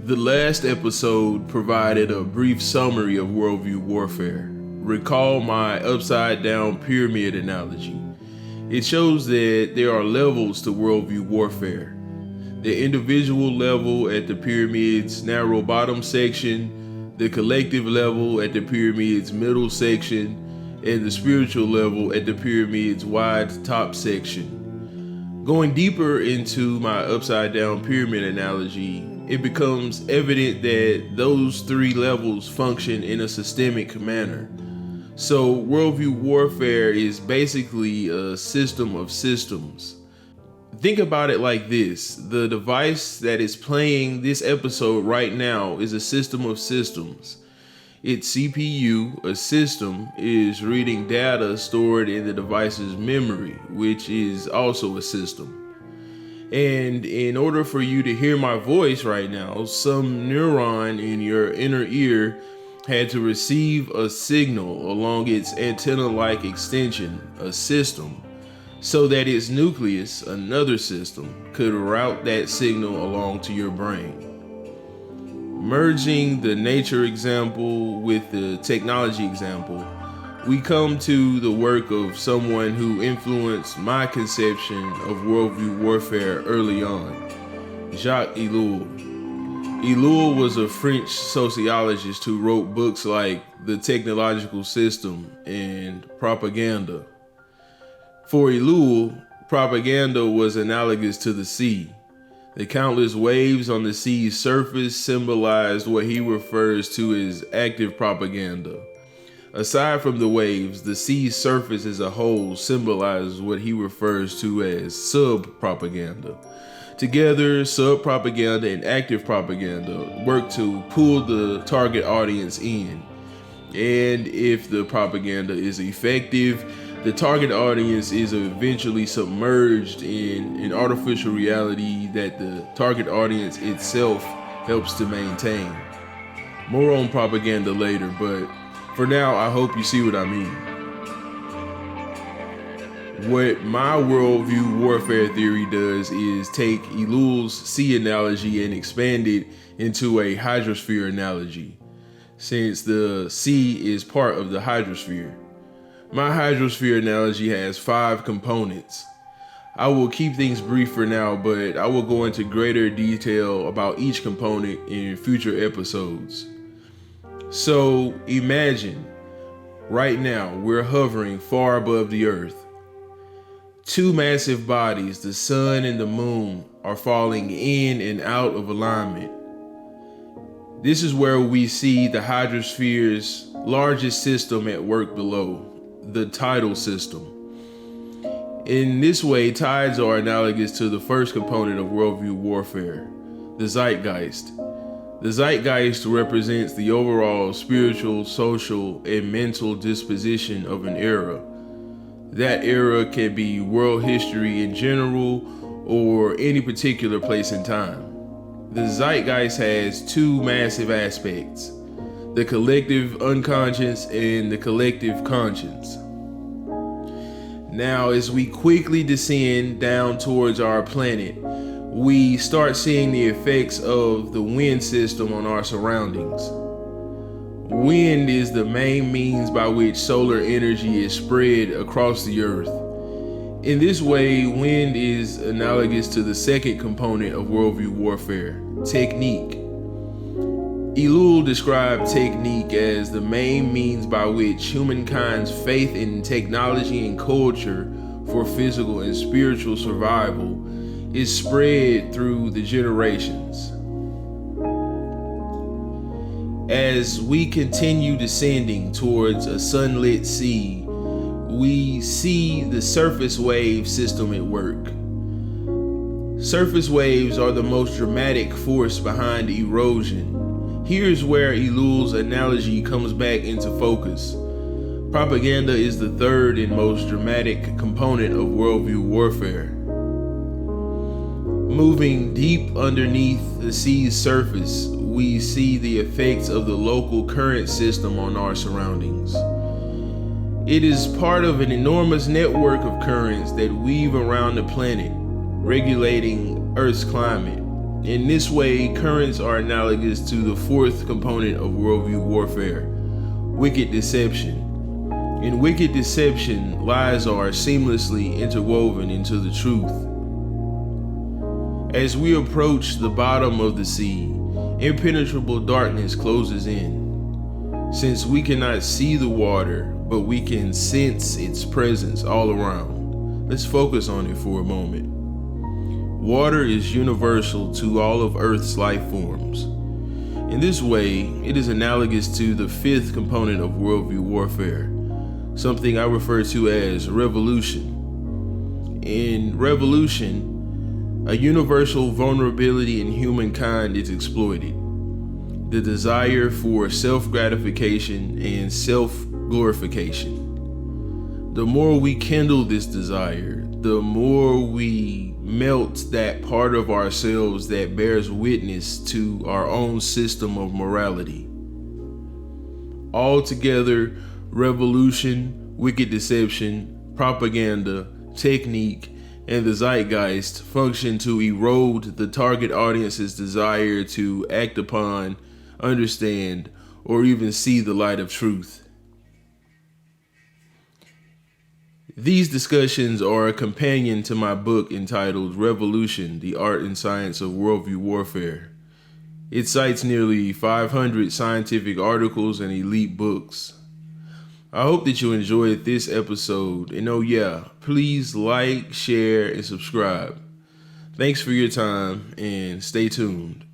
The last episode provided a brief summary of worldview warfare. Recall my upside down pyramid analogy. It shows that there are levels to worldview warfare. The individual level at the pyramid's narrow bottom section, the collective level at the pyramid's middle section, and the spiritual level at the pyramid's wide top section. Going deeper into my upside down pyramid analogy, it becomes evident that those three levels function in a systemic manner. So worldview warfare is basically a system of systems. Think about it like this: the device that is playing this episode right now is a system of systems. Its CPU, a system, is reading data stored in the device's memory, which is also a system. And in order for you to hear my voice right now, some neuron in your inner ear had to receive a signal along its antenna-like extension, a system, so that its nucleus, another system, could route that signal along to your brain. Merging the nature example with the technology example, we come to the work of someone who influenced my conception of worldview warfare early on, Jacques Ellul. Ellul was a French sociologist who wrote books like The Technological System and Propaganda. For Ellul, propaganda was analogous to the sea. The countless waves on the sea's surface symbolized what he refers to as active propaganda. Aside from the waves, the sea's surface as a whole symbolizes what he refers to as sub-propaganda. Together, sub-propaganda and active propaganda work to pull the target audience in. And if the propaganda is effective, the target audience is eventually submerged in an artificial reality that the target audience itself helps to maintain. More on propaganda later, but for now, I hope you see what I mean. What my worldview warfare theory does is take Ellul's sea analogy and expand it into a hydrosphere analogy, since the sea is part of the hydrosphere. My hydrosphere analogy has 5 components. I will keep things brief for now, but I will go into greater detail about each component in future episodes. So imagine, right now, we're hovering far above the earth. 2 massive bodies, the sun and the moon, are falling in and out of alignment. This is where we see the hydrosphere's largest system at work below, the tidal system. In this way, tides are analogous to the first component of worldview warfare, the zeitgeist. The zeitgeist represents the overall spiritual, social, and mental disposition of an era. That era can be world history in general or any particular place in time. The zeitgeist has 2 massive aspects: the collective unconscious and the collective conscience. Now, as we quickly descend down towards our planet, we start seeing the effects of the wind system on our surroundings. Wind is the main means by which solar energy is spread across the earth. In this way, wind is analogous to the second component of worldview warfare, technique. Ellul described technique as the main means by which humankind's faith in technology and culture for physical and spiritual survival is spread through the generations. As we continue descending towards a sunlit sea, we see the surface wave system at work. Surface waves are the most dramatic force behind erosion. Here's where Ellul's analogy comes back into focus. Propaganda is the third and most dramatic component of worldview warfare. Moving deep underneath the sea's surface, we see the effects of the local current system on our surroundings. It is part of an enormous network of currents that weave around the planet, regulating Earth's climate. In this way, currents are analogous to the fourth component of worldview warfare, wicked deception. In wicked deception, lies are seamlessly interwoven into the truth. As we approach the bottom of the sea, impenetrable darkness closes in. Since we cannot see the water, but we can sense its presence all around, let's focus on it for a moment. Water is universal to all of Earth's life forms. In this way, it is analogous to the fifth component of worldview warfare, something I refer to as revolution. In revolution, a universal vulnerability in humankind is exploited. The desire for self-gratification and self-glorification. The more we kindle this desire, the more we melt that part of ourselves that bears witness to our own system of morality. Altogether, revolution, wicked deception, propaganda, technique, and the zeitgeist function to erode the target audience's desire to act upon, understand, or even see the light of truth. These discussions are a companion to my book entitled Revolution, the Art and Science of Worldview Warfare. It cites nearly 500 scientific articles and elite books. I hope that you enjoyed this episode, and please like, share, and subscribe. Thanks for your time, and stay tuned.